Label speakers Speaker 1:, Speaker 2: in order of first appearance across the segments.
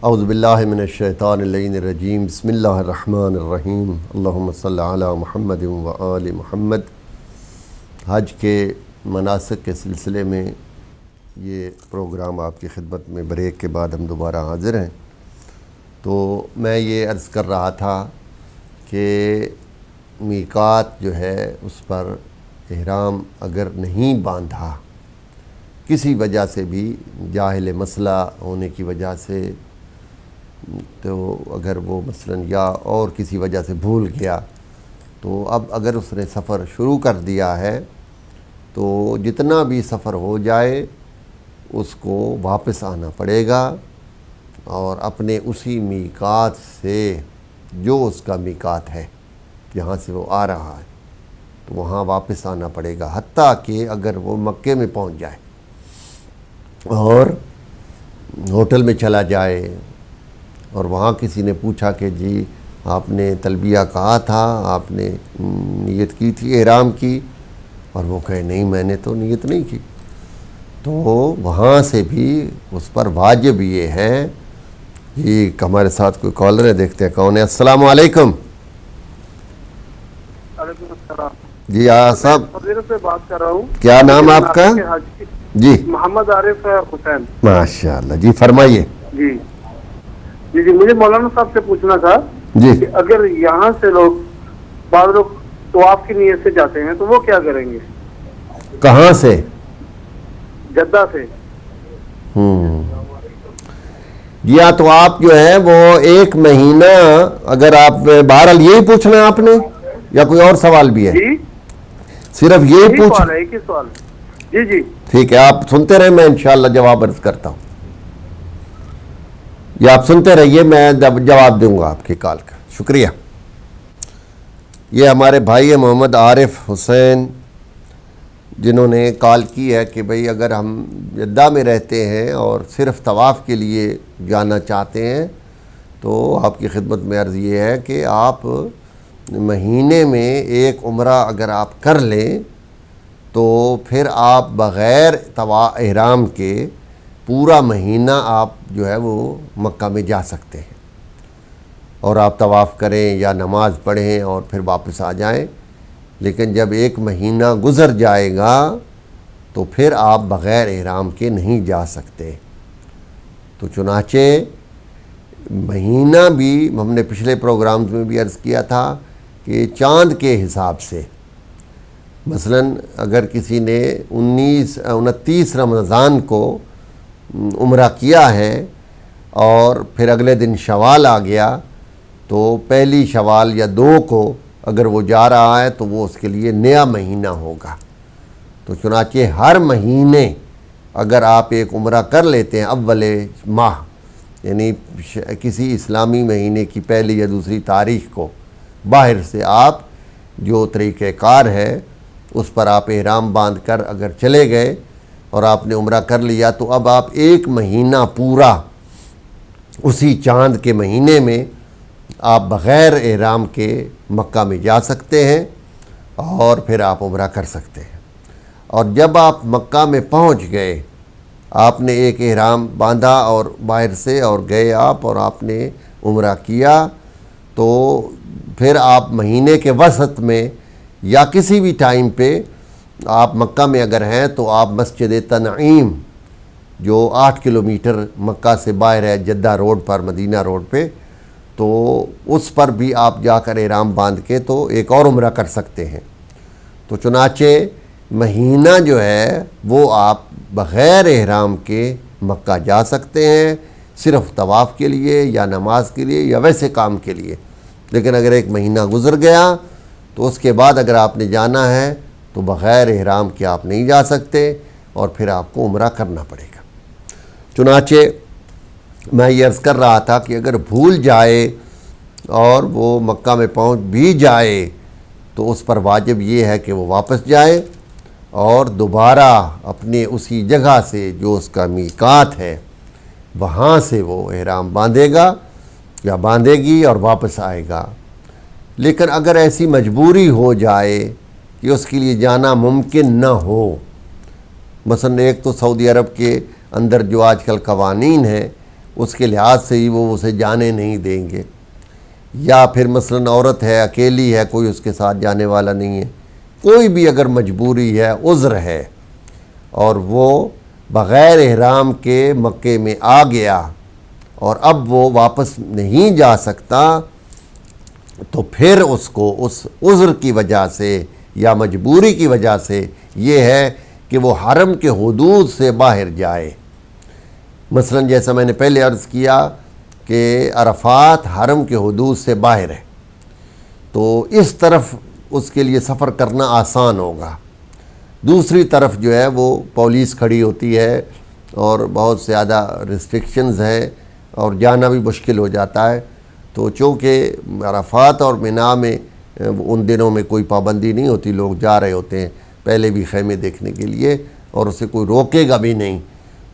Speaker 1: اعوذ باللہ من الشیطان اللعین الرجیم بسم اللہ الرحمن الرحیم اللہم صلی علی محمد و آل محمد۔ حج کے مناسک کے سلسلے میں یہ پروگرام آپ کی خدمت میں بریک کے بعد ہم دوبارہ حاضر ہیں۔ تو میں یہ عرض کر رہا تھا کہ میقات جو ہے اس پر احرام اگر نہیں باندھا کسی وجہ سے بھی، جاہل مسئلہ ہونے کی وجہ سے، تو اگر وہ مثلاً یا اور کسی وجہ سے بھول گیا، تو اب اگر اس نے سفر شروع کر دیا ہے تو جتنا بھی سفر ہو جائے اس کو واپس آنا پڑے گا، اور اپنے اسی میقات سے جو اس کا میقات ہے جہاں سے وہ آ رہا ہے تو وہاں واپس آنا پڑے گا، حتیٰ کہ اگر وہ مکے میں پہنچ جائے اور ہوٹل میں چلا جائے اور وہاں کسی نے پوچھا کہ جی آپ نے تلبیہ کہا تھا، آپ نے نیت کی تھی احرام کی، اور وہ کہے نہیں میں نے تو نیت نہیں کی، تو وہاں سے بھی اس پر واجب یہ ہے۔ جی ہمارے ساتھ کوئی کالر ہے، دیکھتے ہیں کون ہے۔ السلام علیکم۔
Speaker 2: وعلیکم السلام
Speaker 1: جی صاحب
Speaker 2: سے بات کر رہا ہوں۔
Speaker 1: کیا نام آپ کا؟ جی
Speaker 2: محمد عارف حسین۔
Speaker 1: ماشاءاللہ، جی فرمائیے۔
Speaker 2: جی جی جی مجھے مولانا صاحب سے پوچھنا تھا
Speaker 1: جی
Speaker 2: کہ اگر یہاں سے بعض لوگ طواف کی نیت سے جاتے ہیں تو وہ کیا کریں گے؟
Speaker 1: کہاں سے؟
Speaker 2: جدہ سے۔
Speaker 1: جی ہاں، تو آپ جو ہے وہ ایک مہینہ، اگر آپ بہرحال یہی پوچھنا ہے آپ نے یا کوئی اور سوال بھی ہے؟
Speaker 2: جی
Speaker 1: صرف یہی پوچھ؟
Speaker 2: سوال ہے، ایک ہی سوال۔ جی جی
Speaker 1: ٹھیک ہے، آپ سنتے رہیں، میں انشاءاللہ جواب عرض کرتا ہوں، یا آپ سنتے رہیے، میں جواب دوں گا آپ کی کال کا۔ شکریہ۔ یہ ہمارے بھائی محمد عارف حسین جنہوں نے کال کی ہے کہ بھئی اگر ہم جدہ میں رہتے ہیں اور صرف طواف کے لیے جانا چاہتے ہیں تو آپ کی خدمت میں عرض یہ ہے کہ آپ مہینے میں ایک عمرہ اگر آپ کر لیں تو پھر آپ بغیر احرام کے پورا مہینہ آپ جو ہے وہ مکہ میں جا سکتے ہیں، اور آپ طواف کریں یا نماز پڑھیں اور پھر واپس آ جائیں، لیکن جب ایک مہینہ گزر جائے گا تو پھر آپ بغیر احرام کے نہیں جا سکتے۔ تو چنانچہ مہینہ بھی ہم نے پچھلے پروگرامز میں بھی عرض کیا تھا کہ چاند کے حساب سے، مثلاً اگر کسی نے 29 رمضان کو عمرہ کیا ہے اور پھر اگلے دن شوال آ گیا، تو پہلی شوال یا 2 کو اگر وہ جا رہا ہے تو وہ اس کے لیے نیا مہینہ ہوگا۔ تو چنانچہ ہر مہینے اگر آپ ایک عمرہ کر لیتے ہیں اول ماہ، یعنی کسی اسلامی مہینے کی پہلی یا دوسری تاریخ کو، باہر سے آپ جو طریقہ کار ہے اس پر آپ احرام باندھ کر اگر چلے گئے اور آپ نے عمرہ کر لیا، تو اب آپ ایک مہینہ پورا اسی چاند کے مہینے میں آپ بغیر احرام کے مکہ میں جا سکتے ہیں اور پھر آپ عمرہ کر سکتے ہیں۔ اور جب آپ مکہ میں پہنچ گئے، آپ نے ایک احرام باندھا اور باہر سے اور گئے آپ اور آپ نے عمرہ کیا، تو پھر آپ مہینے کے وسط میں یا کسی بھی ٹائم پہ آپ مکہ میں اگر ہیں تو آپ مسجد تنعیم جو 8 کلومیٹر مکہ سے باہر ہے، جدہ روڈ پر، مدینہ روڈ پہ، تو اس پر بھی آپ جا کر احرام باندھ کے تو ایک اور عمرہ کر سکتے ہیں۔ تو چنانچہ مہینہ جو ہے وہ آپ بغیر احرام کے مکہ جا سکتے ہیں، صرف طواف کے لیے یا نماز کے لیے یا ویسے کام کے لیے، لیکن اگر ایک مہینہ گزر گیا تو اس کے بعد اگر آپ نے جانا ہے تو بغیر احرام کے آپ نہیں جا سکتے اور پھر آپ کو عمرہ کرنا پڑے گا۔ چنانچہ میں یہ عرض کر رہا تھا کہ اگر بھول جائے اور وہ مکہ میں پہنچ بھی جائے تو اس پر واجب یہ ہے کہ وہ واپس جائے اور دوبارہ اپنے اسی جگہ سے جو اس کا میقات ہے وہاں سے وہ احرام باندھے گا یا باندھے گی اور واپس آئے گا۔ لیکن اگر ایسی مجبوری ہو جائے کہ اس کے لیے جانا ممکن نہ ہو، مثلا ایک تو سعودی عرب کے اندر جو آج کل قوانین ہیں اس کے لحاظ سے ہی وہ اسے جانے نہیں دیں گے، یا پھر مثلاً عورت ہے، اکیلی ہے، کوئی اس کے ساتھ جانے والا نہیں ہے، کوئی بھی اگر مجبوری ہے، عذر ہے، اور وہ بغیر احرام کے مکے میں آ گیا اور اب وہ واپس نہیں جا سکتا، تو پھر اس کو اس عذر کی وجہ سے یا مجبوری کی وجہ سے یہ ہے کہ وہ حرم کے حدود سے باہر جائے۔ مثلاً جیسا میں نے پہلے عرض کیا کہ عرفات حرم کے حدود سے باہر ہے، تو اس طرف اس کے لیے سفر کرنا آسان ہوگا، دوسری طرف جو ہے وہ پولیس کھڑی ہوتی ہے اور بہت زیادہ ریسٹرکشنز ہیں اور جانا بھی مشکل ہو جاتا ہے۔ تو چونکہ عرفات اور منا میں ان دنوں میں کوئی پابندی نہیں ہوتی، لوگ جا رہے ہوتے ہیں پہلے بھی خیمے دیکھنے کے لیے، اور اسے کوئی روکے گا بھی نہیں،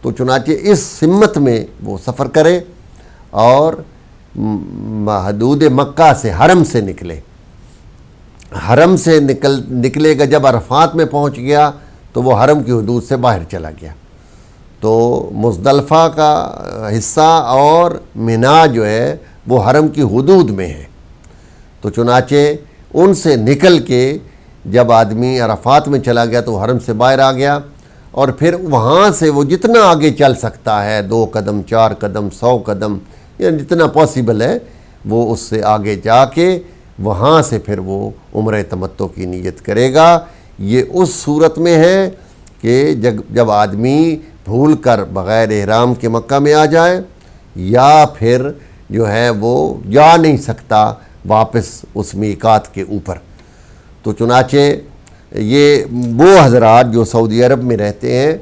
Speaker 1: تو چنانچہ اس سمت میں وہ سفر کرے اور حدود مکہ سے، حرم سے نکلے، حرم سے نکلے گا۔ جب عرفات میں پہنچ گیا تو وہ حرم کی حدود سے باہر چلا گیا، تو مزدلفہ کا حصہ اور منا جو ہے وہ حرم کی حدود میں ہے، تو چنانچہ ان سے نکل کے جب آدمی عرفات میں چلا گیا تو حرم سے باہر آ گیا، اور پھر وہاں سے وہ جتنا آگے چل سکتا ہے، 2 قدم 4 قدم 100 قدم یا جتنا پاسبل ہے، وہ اس سے آگے جا کے وہاں سے پھر وہ عمرہ تمتع کی نیت کرے گا۔ یہ اس صورت میں ہے کہ جب آدمی بھول کر بغیر احرام کے مکہ میں آ جائے، یا پھر جو ہے وہ جا نہیں سکتا واپس اس میقات کے اوپر۔ تو چنانچہ یہ وہ حضرات جو سعودی عرب میں رہتے ہیں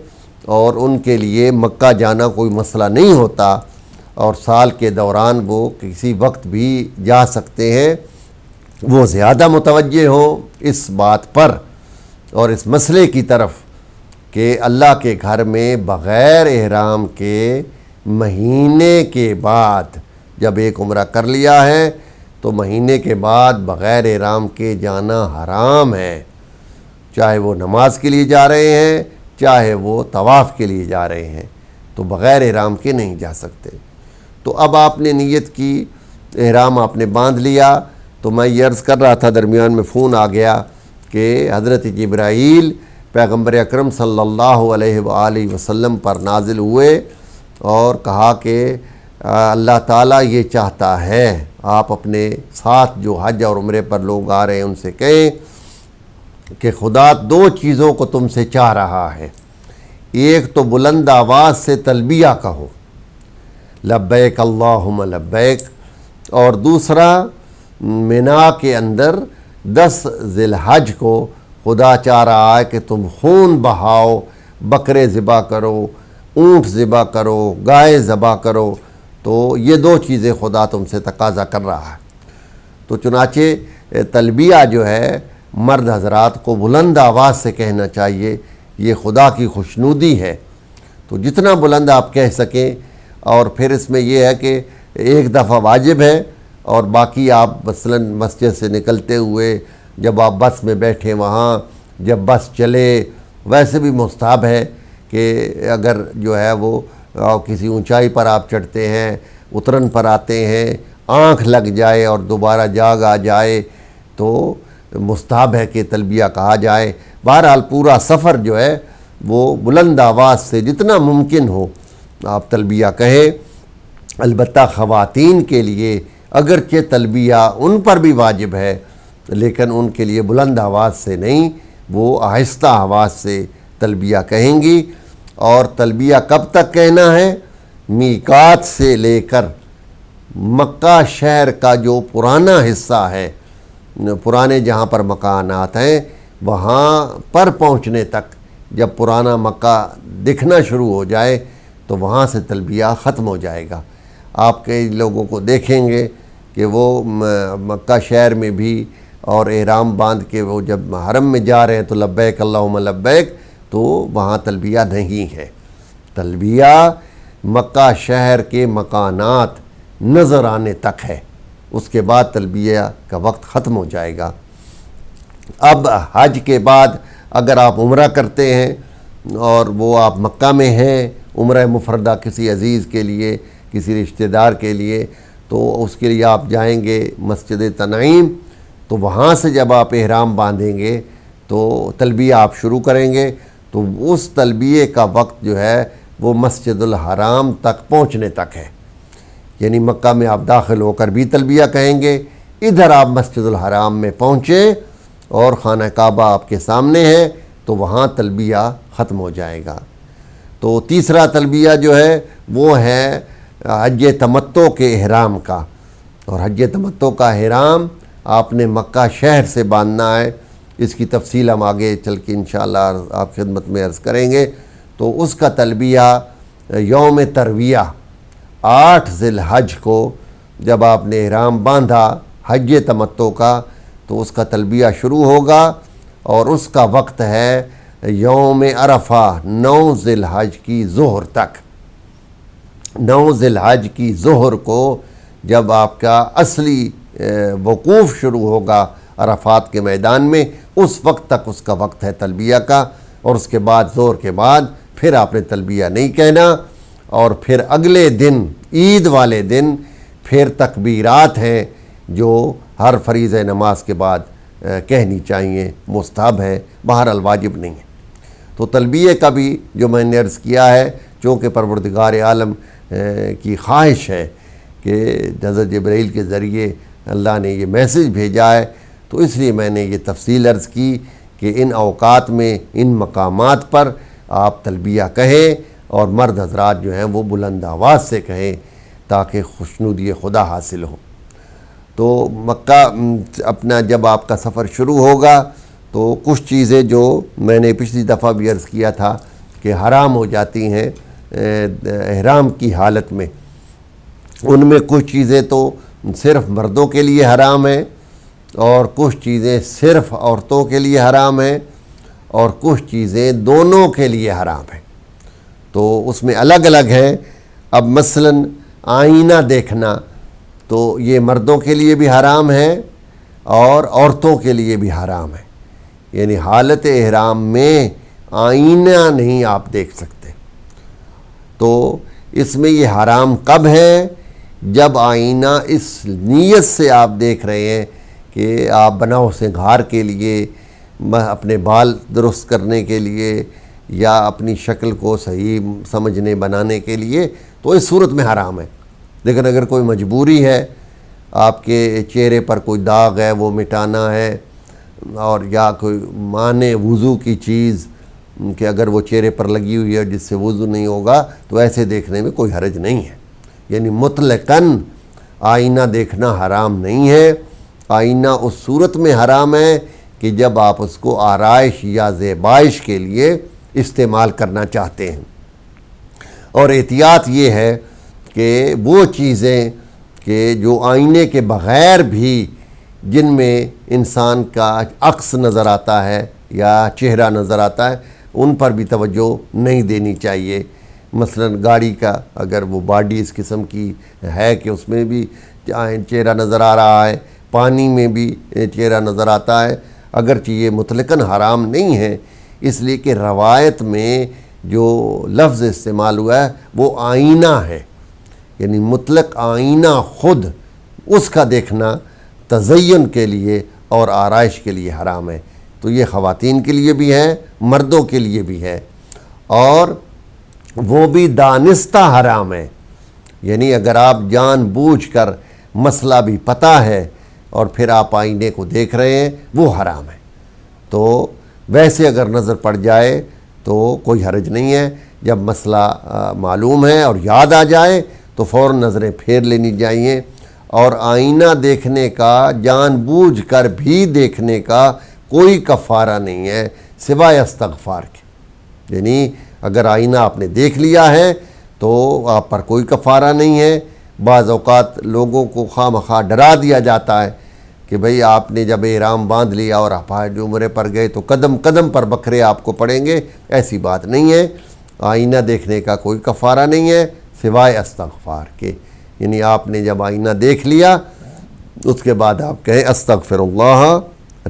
Speaker 1: اور ان کے لیے مکہ جانا کوئی مسئلہ نہیں ہوتا، اور سال کے دوران وہ کسی وقت بھی جا سکتے ہیں، وہ زیادہ متوجہ ہوں اس بات پر اور اس مسئلے کی طرف کہ اللہ کے گھر میں بغیر احرام کے مہینے کے بعد جب ایک عمرہ کر لیا ہے تو مہینے کے بعد بغیر احرام کے جانا حرام ہے، چاہے وہ نماز کے لیے جا رہے ہیں، چاہے وہ طواف کے لیے جا رہے ہیں، تو بغیر احرام کے نہیں جا سکتے۔ تو اب آپ نے نیت کی، احرام آپ نے باندھ لیا، تو میں یہ عرض کر رہا تھا درمیان میں فون آ گیا کہ حضرت جبرائیل پیغمبر اکرم صلی اللہ علیہ وآلہ وسلم پر نازل ہوئے اور کہا کہ اللہ تعالیٰ یہ چاہتا ہے، آپ اپنے ساتھ جو حج اور عمرے پر لوگ آ رہے ہیں ان سے کہیں کہ خدا 2 چیزوں کو تم سے چاہ رہا ہے، ایک تو بلند آواز سے تلبیہ کہو، لبیک اللہم لبیک، اور دوسرا منا کے اندر 10 ذی الحج کو خدا چاہ رہا ہے کہ تم خون بہاؤ، بکرے ذبح کرو، اونٹ ذبح کرو، گائے ذبح کرو، تو یہ 2 چیزیں خدا تم سے تقاضا کر رہا ہے۔ تو چنانچہ تلبیہ جو ہے مرد حضرات کو بلند آواز سے کہنا چاہیے، یہ خدا کی خوشنودی ہے، تو جتنا بلند آپ کہہ سکیں، اور پھر اس میں یہ ہے کہ ایک دفعہ واجب ہے، اور باقی آپ مثلاً مسجد سے نکلتے ہوئے جب آپ بس میں بیٹھے وہاں جب بس چلے، ویسے بھی مستحب ہے کہ اگر جو ہے وہ کسی اونچائی پر آپ چڑھتے ہیں، اترن پر آتے ہیں، آنکھ لگ جائے اور دوبارہ جاگ آ جائے تو مستحب ہے کہ تلبیہ کہا جائے۔ بہرحال پورا سفر جو ہے وہ بلند آواز سے جتنا ممکن ہو آپ تلبیہ کہیں۔ البتہ خواتین کے لیے اگرچہ تلبیہ ان پر بھی واجب ہے، لیکن ان کے لیے بلند آواز سے نہیں، وہ آہستہ آواز سے تلبیہ کہیں گی۔ اور تلبیہ کب تک کہنا ہے؟ میقات سے لے کر مکہ شہر کا جو پرانا حصہ ہے، پرانے جہاں پر مکانات ہیں وہاں پر پہنچنے تک، جب پرانا مکہ دکھنا شروع ہو جائے تو وہاں سے تلبیہ ختم ہو جائے گا۔ آپ کئی لوگوں کو دیکھیں گے کہ وہ مکہ شہر میں بھی اور احرام باندھ کے وہ جب حرم میں جا رہے ہیں تو لبیک اللہم لبیک، تو وہاں تلبیہ نہیں ہے۔ تلبیہ مکہ شہر کے مکانات نظر آنے تک ہے، اس کے بعد تلبیہ کا وقت ختم ہو جائے گا۔ اب حج کے بعد اگر آپ عمرہ کرتے ہیں اور وہ آپ مکہ میں ہیں، عمرہ مفردہ کسی عزیز کے لیے کسی رشتہ دار کے لیے، تو اس کے لیے آپ جائیں گے مسجد تنعیم، تو وہاں سے جب آپ احرام باندھیں گے تو تلبیہ آپ شروع کریں گے، تو اس تلبیہ کا وقت جو ہے وہ مسجد الحرام تک پہنچنے تک ہے، یعنی مکہ میں آپ داخل ہو کر بھی تلبیہ کہیں گے، ادھر آپ مسجد الحرام میں پہنچیں اور خانہ کعبہ آپ کے سامنے ہے تو وہاں تلبیہ ختم ہو جائے گا۔ تو تیسرا تلبیہ جو ہے وہ ہے حج تمتع کے احرام کا، اور حج تمتع کا احرام آپ نے مکہ شہر سے باندھنا ہے، اس کی تفصیل ہم آگے چل کے انشاءاللہ آپ خدمت میں عرض کریں گے۔ تو اس کا تلبیہ یوم ترویہ 8 ذی الحج کو جب آپ نے احرام باندھا حج تمتع کا تو اس کا تلبیہ شروع ہوگا، اور اس کا وقت ہے یوم عرفہ 9 ذی الحج کی ظہر تک۔ 9 ذی الحج کی ظہر کو جب آپ کا اصلی وقوف شروع ہوگا عرفات کے میدان میں، اس وقت تک اس کا وقت ہے تلبیہ کا، اور اس کے بعد ظہر کے بعد پھر آپ نے تلبیہ نہیں کہنا، اور پھر اگلے دن عید والے دن پھر تکبیرات ہیں جو ہر فریضہ نماز کے بعد کہنی چاہیے، مستحب ہے، بہرحال واجب نہیں ہے۔ تو تلبیہ کا بھی جو میں نے عرض کیا ہے، چونکہ پروردگار عالم کی خواہش ہے کہ حضرت جبرائیل کے ذریعے اللہ نے یہ میسج بھیجا ہے، تو اس لیے میں نے یہ تفصیل عرض کی کہ ان اوقات میں ان مقامات پر آپ تلبیہ کہیں، اور مرد حضرات جو ہیں وہ بلند آواز سے کہیں تاکہ خوشنودی خدا حاصل ہو۔ تو مکہ اپنا جب آپ کا سفر شروع ہوگا تو کچھ چیزیں جو میں نے پچھلی دفعہ بھی عرض کیا تھا کہ حرام ہو جاتی ہیں احرام کی حالت میں، ان میں کچھ چیزیں تو صرف مردوں کے لیے حرام ہیں، اور کچھ چیزیں صرف عورتوں کے لیے حرام ہیں، اور کچھ چیزیں دونوں کے لیے حرام ہیں۔ تو اس میں الگ الگ ہیں۔ اب مثلاً آئینہ دیکھنا تو یہ مردوں کے لیے بھی حرام ہے اور عورتوں کے لیے بھی حرام ہے، یعنی حالت احرام میں آئینہ نہیں آپ دیکھ سکتے۔ تو اس میں یہ حرام کب ہے؟ جب آئینہ اس نیت سے آپ دیکھ رہے ہیں کہ آپ بناؤ سنگھار کے لیے، اپنے بال درست کرنے کے لیے، یا اپنی شکل کو صحیح سمجھنے بنانے کے لیے، تو اس صورت میں حرام ہے۔ لیکن اگر کوئی مجبوری ہے، آپ کے چہرے پر کوئی داغ ہے وہ مٹانا ہے، اور یا کوئی مانع وضو کی چیز کہ اگر وہ چہرے پر لگی ہوئی ہے جس سے وضو نہیں ہوگا تو ایسے دیکھنے میں کوئی حرج نہیں ہے، یعنی مطلقاً آئینہ دیکھنا حرام نہیں ہے۔ آئینہ اس صورت میں حرام ہے کہ جب آپ اس کو آرائش یا زیبائش کے لیے استعمال کرنا چاہتے ہیں، اور احتیاط یہ ہے کہ وہ چیزیں کہ جو آئینے کے بغیر بھی جن میں انسان کا عکس نظر آتا ہے یا چہرہ نظر آتا ہے، ان پر بھی توجہ نہیں دینی چاہیے۔ مثلا گاڑی کا اگر وہ باڈی اس قسم کی ہے کہ اس میں بھی چہرہ نظر آ رہا ہے، پانی میں بھی چہرہ نظر آتا ہے، اگرچہ یہ مطلقاً حرام نہیں ہے، اس لیے کہ روایت میں جو لفظ استعمال ہوا ہے وہ آئینہ ہے، یعنی مطلق آئینہ خود اس کا دیکھنا تزین کے لیے اور آرائش کے لیے حرام ہے۔ تو یہ خواتین کے لیے بھی ہے، مردوں کے لیے بھی ہے، اور وہ بھی دانستہ حرام ہے، یعنی اگر آپ جان بوجھ کر مسئلہ بھی پتہ ہے اور پھر آپ آئینے کو دیکھ رہے ہیں، وہ حرام ہے۔ تو ویسے اگر نظر پڑ جائے تو کوئی حرج نہیں ہے، جب مسئلہ معلوم ہے اور یاد آ جائے تو فوراً نظریں پھیر لینی چاہیے، اور آئینہ دیکھنے کا جان بوجھ کر بھی دیکھنے کا کوئی کفارہ نہیں ہے سوائے استغفار کے، یعنی اگر آئینہ آپ نے دیکھ لیا ہے تو آپ پر کوئی کفارہ نہیں ہے۔ بعض اوقات لوگوں کو خواہ مخواہ ڈرا دیا جاتا ہے کہ بھئی آپ نے جب احرام باندھ لیا اور آپ حج عمرے پر گئے تو قدم قدم پر بکرے آپ کو پڑیں گے، ایسی بات نہیں ہے۔ آئینہ دیکھنے کا کوئی کفارہ نہیں ہے سوائے استغفار کے، یعنی آپ نے جب آئینہ دیکھ لیا اس کے بعد آپ کہیں استغفر اللہ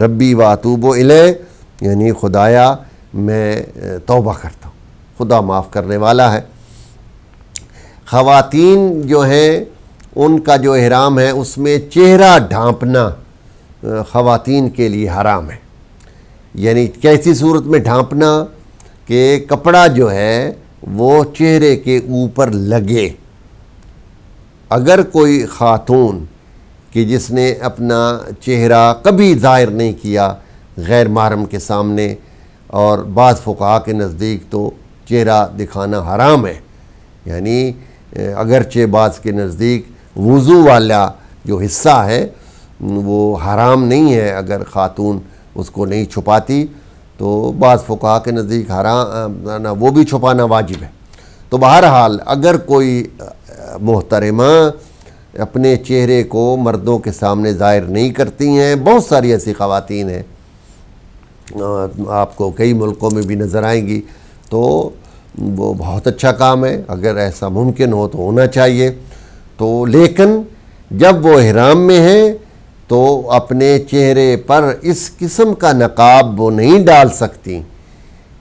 Speaker 1: ربی و اتوب الیہ، یعنی خدایا میں توبہ کرتا ہوں، خدا معاف کرنے والا ہے۔ خواتین جو ہیں ان کا جو احرام ہے اس میں چہرہ ڈھانپنا خواتین کے لیے حرام ہے. یعنی کیسی صورت میں ڈھانپنا کہ کپڑا جو ہے وہ چہرے کے اوپر لگے. اگر کوئی خاتون کہ جس نے اپنا چہرہ کبھی ظاہر نہیں کیا غیر محرم کے سامنے، اور بعض فقہا کے نزدیک تو چہرہ دکھانا حرام ہے، یعنی اگرچہ بعض کے نزدیک وضو والا جو حصہ ہے وہ حرام نہیں ہے اگر خاتون اس کو نہیں چھپاتی، تو بعض فقہا کے نزدیک حرام وہ بھی چھپانا واجب ہے. تو بہرحال اگر کوئی محترمہ اپنے چہرے کو مردوں کے سامنے ظاہر نہیں کرتی ہیں، بہت ساری ایسی خواتین ہیں، آپ کو کئی ملکوں میں بھی نظر آئیں گی، تو وہ بہت اچھا کام ہے، اگر ایسا ممکن ہو تو ہونا چاہیے. تو لیکن جب وہ احرام میں ہیں تو اپنے چہرے پر اس قسم کا نقاب وہ نہیں ڈال سکتی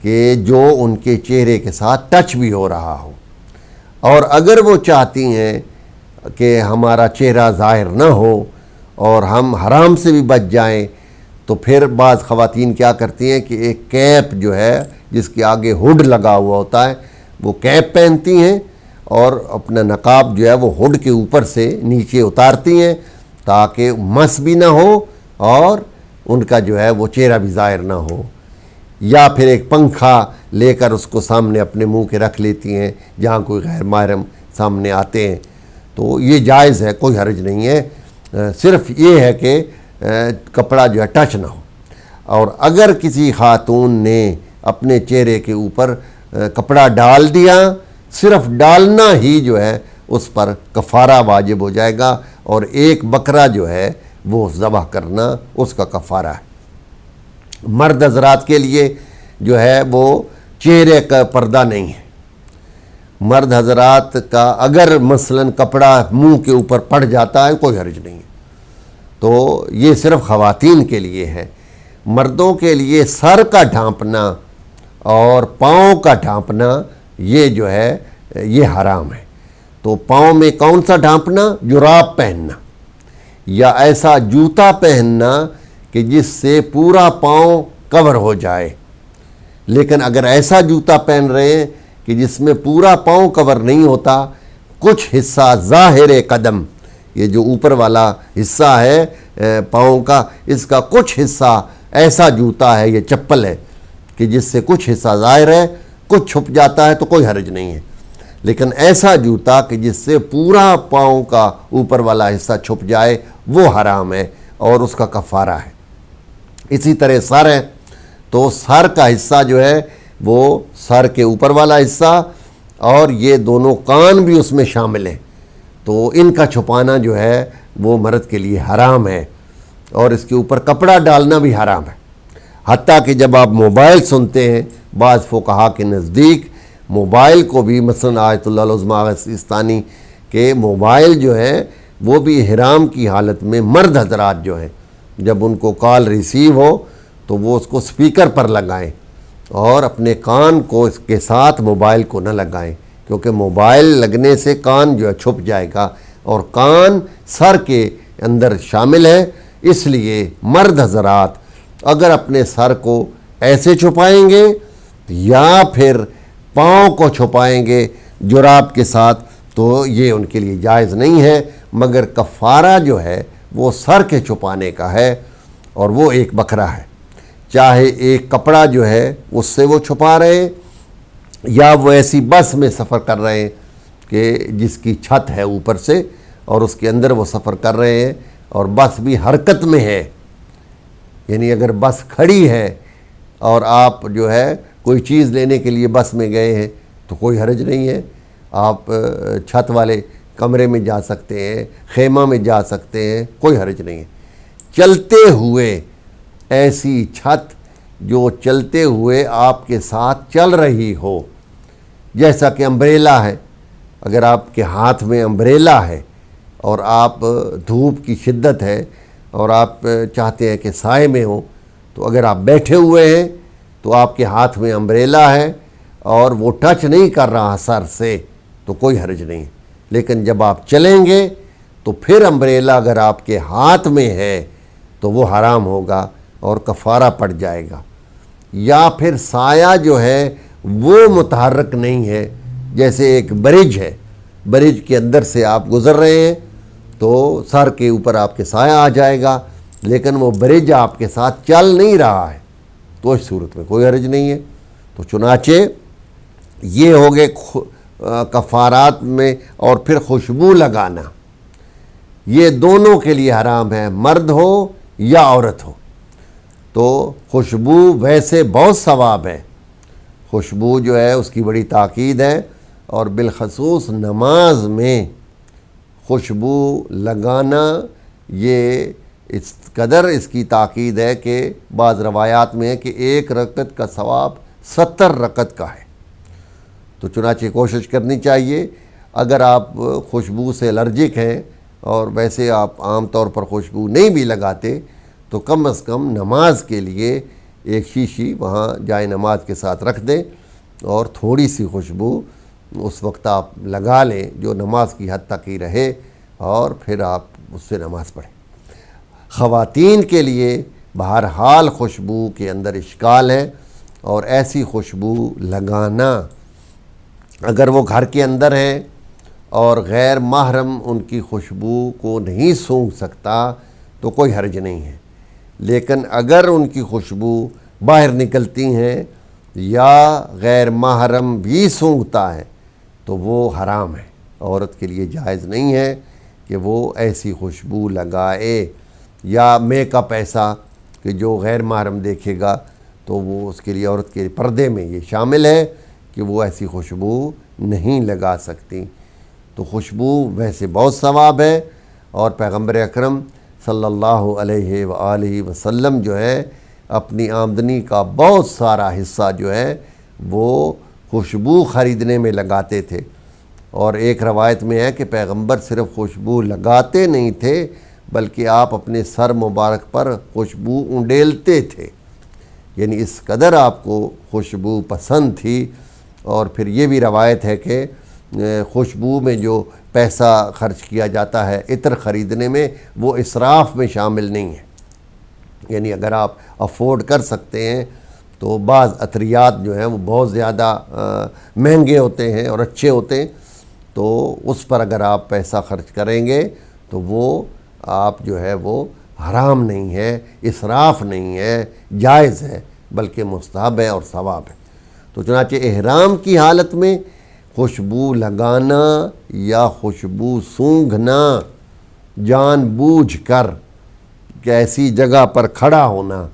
Speaker 1: کہ جو ان کے چہرے کے ساتھ ٹچ بھی ہو رہا ہو. اور اگر وہ چاہتی ہیں کہ ہمارا چہرہ ظاہر نہ ہو اور ہم حرام سے بھی بچ جائیں، تو پھر بعض خواتین کیا کرتی ہیں کہ ایک کیپ جو ہے جس کے آگے ہوڈ لگا ہوا ہوتا ہے وہ کیپ پہنتی ہیں اور اپنا نقاب جو ہے وہ ہوڈ کے اوپر سے نیچے اتارتی ہیں تاکہ مس بھی نہ ہو اور ان کا جو ہے وہ چہرہ بھی ظاہر نہ ہو. یا پھر ایک پنکھا لے کر اس کو سامنے اپنے منہ کے رکھ لیتی ہیں جہاں کوئی غیر محرم سامنے آتے ہیں. تو یہ جائز ہے، کوئی حرج نہیں ہے، صرف یہ ہے کہ کپڑا جو ہے ٹچ نہ ہو. اور اگر کسی خاتون نے اپنے چہرے کے اوپر کپڑا ڈال دیا، صرف ڈالنا ہی جو ہے اس پر کفارہ واجب ہو جائے گا، اور ایک بکرا جو ہے وہ ذبح کرنا اس کا کفارہ ہے. مرد حضرات کے لیے جو ہے وہ چہرے کا پردہ نہیں ہے. مرد حضرات کا اگر مثلا کپڑا منہ کے اوپر پڑ جاتا ہے کوئی حرج نہیں ہے، تو یہ صرف خواتین کے لیے ہے. مردوں کے لیے سر کا ڈھانپنا اور پاؤں کا ڈھانپنا یہ جو ہے یہ حرام ہے. تو پاؤں میں کون سا ڈھانپنا؟ جراب پہننا یا ایسا جوتا پہننا کہ جس سے پورا پاؤں کور ہو جائے. لیکن اگر ایسا جوتا پہن رہے ہیں کہ جس میں پورا پاؤں کور نہیں ہوتا، کچھ حصہ ظاہر قدم، یہ جو اوپر والا حصہ ہے پاؤں کا، اس کا کچھ حصہ ایسا جوتا ہے، یہ چپل ہے کہ جس سے کچھ حصہ ظاہر ہے کچھ چھپ جاتا ہے، تو کوئی حرج نہیں ہے. لیکن ایسا جوتا کہ جس سے پورا پاؤں کا اوپر والا حصہ چھپ جائے وہ حرام ہے اور اس کا کفارہ ہے. اسی طرح سر ہے، تو سر کا حصہ جو ہے وہ سر کے اوپر والا حصہ اور یہ دونوں کان بھی اس میں شامل ہیں، تو ان کا چھپانا جو ہے وہ مرد کے لیے حرام ہے، اور اس کے اوپر کپڑا ڈالنا بھی حرام ہے. حتیٰ کہ جب آپ موبائل سنتے ہیں، بعض فقہا کے نزدیک موبائل کو بھی، مثلا آیت اللہ العظمیٰ سیستانی کہ موبائل جو ہے وہ بھی احرام کی حالت میں مرد حضرات جو ہیں جب ان کو کال ریسیو ہو تو وہ اس کو سپیکر پر لگائیں اور اپنے کان کو اس کے ساتھ موبائل کو نہ لگائیں، کیونکہ موبائل لگنے سے کان جو ہے چھپ جائے گا، اور کان سر کے اندر شامل ہے. اس لیے مرد حضرات اگر اپنے سر کو ایسے چھپائیں گے یا پھر پاؤں کو چھپائیں گے جراب کے ساتھ تو یہ ان کے لیے جائز نہیں ہے، مگر کفارہ جو ہے وہ سر کے چھپانے کا ہے، اور وہ ایک بکرا ہے. چاہے ایک کپڑا جو ہے اس سے وہ چھپا رہے ہیں، یا وہ ایسی بس میں سفر کر رہے ہیں کہ جس کی چھت ہے اوپر سے اور اس کے اندر وہ سفر کر رہے ہیں اور بس بھی حرکت میں ہے، یعنی اگر بس کھڑی ہے اور آپ جو ہے کوئی چیز لینے کے لیے بس میں گئے ہیں تو کوئی حرج نہیں ہے، آپ چھت والے کمرے میں جا سکتے ہیں، خیمہ میں جا سکتے ہیں، کوئی حرج نہیں ہے. چلتے ہوئے ایسی چھت جو چلتے ہوئے آپ کے ساتھ چل رہی ہو، جیسا کہ امبریلا ہے، اگر آپ کے ہاتھ میں امبریلا ہے اور آپ دھوپ کی شدت ہے اور آپ چاہتے ہیں کہ سائے میں ہوں، تو اگر آپ بیٹھے ہوئے ہیں تو آپ کے ہاتھ میں امبریلا ہے اور وہ ٹچ نہیں کر رہا سر سے تو کوئی حرج نہیں ہے. لیکن جب آپ چلیں گے تو پھر امبریلا اگر آپ کے ہاتھ میں ہے تو وہ حرام ہوگا اور کفارہ پڑ جائے گا. یا پھر سایہ جو ہے وہ متحرک نہیں ہے، جیسے ایک برج ہے، برج کے اندر سے آپ گزر رہے ہیں تو سر کے اوپر آپ کے سایہ آ جائے گا، لیکن وہ برج آپ کے ساتھ چل نہیں رہا ہے، تو اس صورت میں کوئی حرج نہیں ہے. تو چنانچہ یہ ہو گئے کفارات میں. اور پھر خوشبو لگانا، یہ دونوں کے لیے حرام ہے، مرد ہو یا عورت ہو. تو خوشبو ویسے بہت ثواب ہے، خوشبو جو ہے اس کی بڑی تاکید ہے، اور بالخصوص نماز میں خوشبو لگانا یہ اس قدر اس کی تاکید ہے کہ بعض روایات میں ہے کہ 1 رکعت کا ثواب 70 رکعت کا ہے. تو چنانچہ کوشش کرنی چاہیے. اگر آپ خوشبو سے الرجک ہیں اور ویسے آپ عام طور پر خوشبو نہیں بھی لگاتے تو کم از کم نماز کے لیے ایک شیشی وہاں جائے نماز کے ساتھ رکھ دیں اور تھوڑی سی خوشبو اس وقت آپ لگا لیں جو نماز کی حد تک ہی رہے، اور پھر آپ اس سے نماز پڑھیں. خواتین کے لیے بہرحال خوشبو کے اندر اشکال ہے، اور ایسی خوشبو لگانا اگر وہ گھر کے اندر ہیں اور غیر محرم ان کی خوشبو کو نہیں سونگھ سکتا تو کوئی حرج نہیں ہے. لیکن اگر ان کی خوشبو باہر نکلتی ہیں یا غیر محرم بھی سونگھتا ہے تو وہ حرام ہے، عورت کے لیے جائز نہیں ہے کہ وہ ایسی خوشبو لگائے. یا میک اپ ایسا کہ جو غیر محرم دیکھے گا تو وہ اس کے لیے عورت کے پردے میں یہ شامل ہے کہ وہ ایسی خوشبو نہیں لگا سکتی. تو خوشبو ویسے بہت ثواب ہے، اور پیغمبر اکرم صلی اللہ علیہ وآلہ وسلم جو ہے اپنی آمدنی کا بہت سارا حصہ جو ہے وہ خوشبو خریدنے میں لگاتے تھے. اور ایک روایت میں ہے کہ پیغمبر صرف خوشبو لگاتے نہیں تھے بلکہ آپ اپنے سر مبارک پر خوشبو انڈیلتے تھے، یعنی اس قدر آپ کو خوشبو پسند تھی. اور پھر یہ بھی روایت ہے کہ خوشبو میں جو پیسہ خرچ کیا جاتا ہے عطر خریدنے میں وہ اسراف میں شامل نہیں ہے. یعنی اگر آپ افورڈ کر سکتے ہیں تو بعض عطریات جو ہیں وہ بہت زیادہ مہنگے ہوتے ہیں اور اچھے ہوتے ہیں، تو اس پر اگر آپ پیسہ خرچ کریں گے تو وہ آپ جو ہے وہ حرام نہیں ہے، اسراف نہیں ہے، جائز ہے، بلکہ مستحب ہے اور ثواب ہے. تو چنانچہ احرام کی حالت میں خوشبو لگانا یا خوشبو سونگھنا جان بوجھ کر کہ ایسی جگہ پر کھڑا ہونا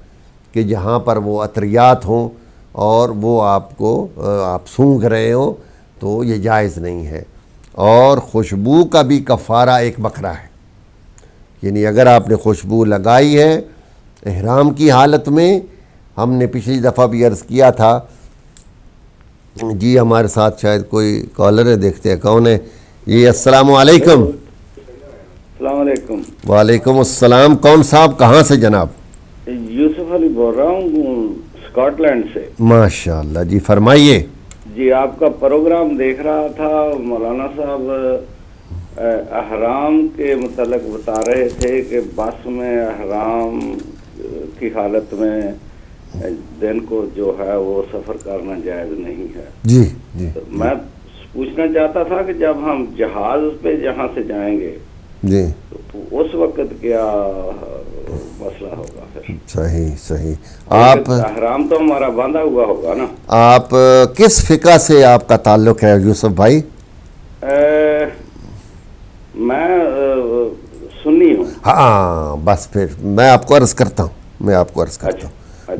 Speaker 1: کہ جہاں پر وہ عطریات ہوں اور وہ آپ سونگھ رہے ہوں تو یہ جائز نہیں ہے. اور خوشبو کا بھی کفارہ ایک بکرا ہے، یعنی اگر آپ نے خوشبو لگائی ہے احرام کی حالت میں. ہم نے پچھلی دفعہ بھی عرض کیا تھا، جی ہمارے ساتھ شاید کوئی کالر ہے، دیکھتے ہیں کون ہے. جی السلام علیکم.
Speaker 2: السلام علیکم.
Speaker 1: وعلیکم السلام. کون صاحب کہاں سے جناب؟
Speaker 2: یوسف علی بول رہا ہوں اسکاٹ لینڈ سے.
Speaker 1: ماشاء اللہ، جی فرمائیے.
Speaker 2: جی آپ کا پروگرام دیکھ رہا تھا، مولانا صاحب احرام کے متعلق بتا رہے تھے کہ بس میں احرام کی حالت میں دن کو جو ہے وہ سفر کرنا جائز نہیں ہے.
Speaker 1: جی جی.
Speaker 2: میں پوچھنا چاہتا تھا کہ جب ہم جہاز پہ جہاں سے جائیں گے
Speaker 1: جی
Speaker 2: تو اس وقت کیا مسئلہ ہوگا پھر؟
Speaker 1: صحیح. آپ
Speaker 2: احرام تو ہمارا باندھا ہوا ہوگا نا.
Speaker 1: آپ کس فقہ سے آپ کا تعلق ہے یوسف بھائی؟
Speaker 2: میں سنی ہوں.
Speaker 1: ہاں بس پھر میں آپ کو عرض کرتا ہوں.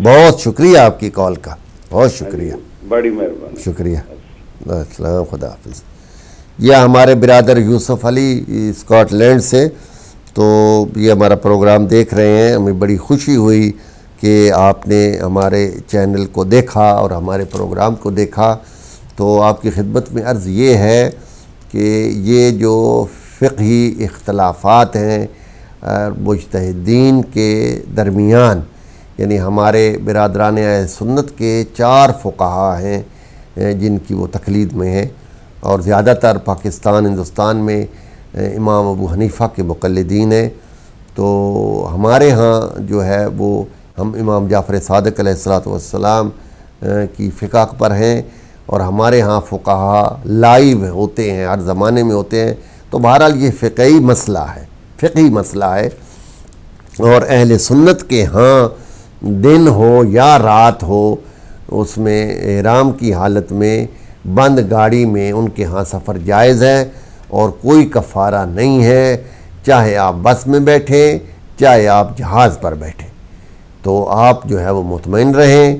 Speaker 1: بہت شکریہ آپ کی کال کا، بہت شکریہ،
Speaker 2: بڑی مہربانی،
Speaker 1: شکریہ. السلام، خدا حافظ. یہ ہمارے برادر یوسف علی اسکاٹ لینڈ سے، تو یہ ہمارا پروگرام دیکھ رہے ہیں. ہمیں بڑی خوشی ہوئی کہ آپ نے ہمارے چینل کو دیکھا اور ہمارے پروگرام کو دیکھا. تو آپ کی خدمت میں عرض یہ ہے کہ یہ جو فقہی اختلافات ہیں مجتہدین کے درمیان، یعنی ہمارے برادران اہل سنت کے 4 فقہا ہیں جن کی وہ تقلید میں ہیں، اور زیادہ تر پاکستان ہندوستان میں امام ابو حنیفہ کے مقلدین ہیں، تو ہمارے ہاں جو ہے وہ ہم امام جعفر صادق علیہ الصلوۃ والسلام کی فقہ پر ہیں، اور ہمارے ہاں فقہا لائیو ہوتے ہیں، ہر زمانے میں ہوتے ہیں، تو بہرحال یہ فقہی مسئلہ ہے، اور اہل سنت کے ہاں دن ہو یا رات ہو اس میں احرام کی حالت میں بند گاڑی میں ان کے ہاں سفر جائز ہے اور کوئی کفارہ نہیں ہے، چاہے آپ بس میں بیٹھیں چاہے آپ جہاز پر بیٹھیں، تو آپ جو ہے وہ مطمئن رہیں،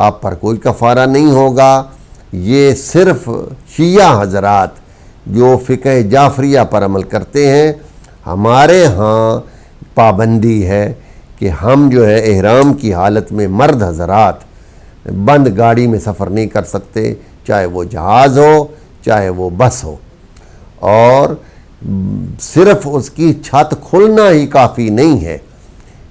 Speaker 1: آپ پر کوئی کفارہ نہیں ہوگا۔ یہ صرف شیعہ حضرات جو فقہ جعفریہ پر عمل کرتے ہیں، ہمارے ہاں پابندی ہے کہ ہم جو ہے احرام کی حالت میں مرد حضرات بند گاڑی میں سفر نہیں کر سکتے، چاہے وہ جہاز ہو چاہے وہ بس ہو، اور صرف اس کی چھت کھلنا ہی کافی نہیں ہے،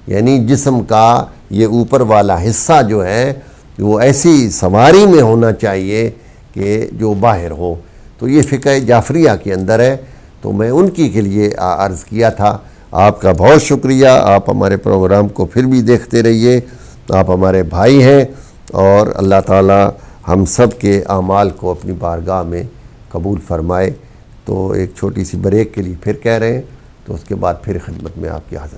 Speaker 1: یعنی جسم کا یہ اوپر والا حصہ جو ہے وہ ایسی سواری میں ہونا چاہیے کہ جو باہر ہو، تو یہ فقہ جعفریہ کے اندر ہے، تو میں ان کے لیے عرض کیا تھا۔ آپ کا بہت شکریہ، آپ ہمارے پروگرام کو پھر بھی دیکھتے رہیے، آپ ہمارے بھائی ہیں، اور اللہ تعالی ہم سب کے اعمال کو اپنی بارگاہ میں قبول فرمائے۔ تو ایک چھوٹی سی بریک کے لیے پھر کہہ رہے ہیں، تو اس کے بعد پھر خدمت میں آپ کی حاضر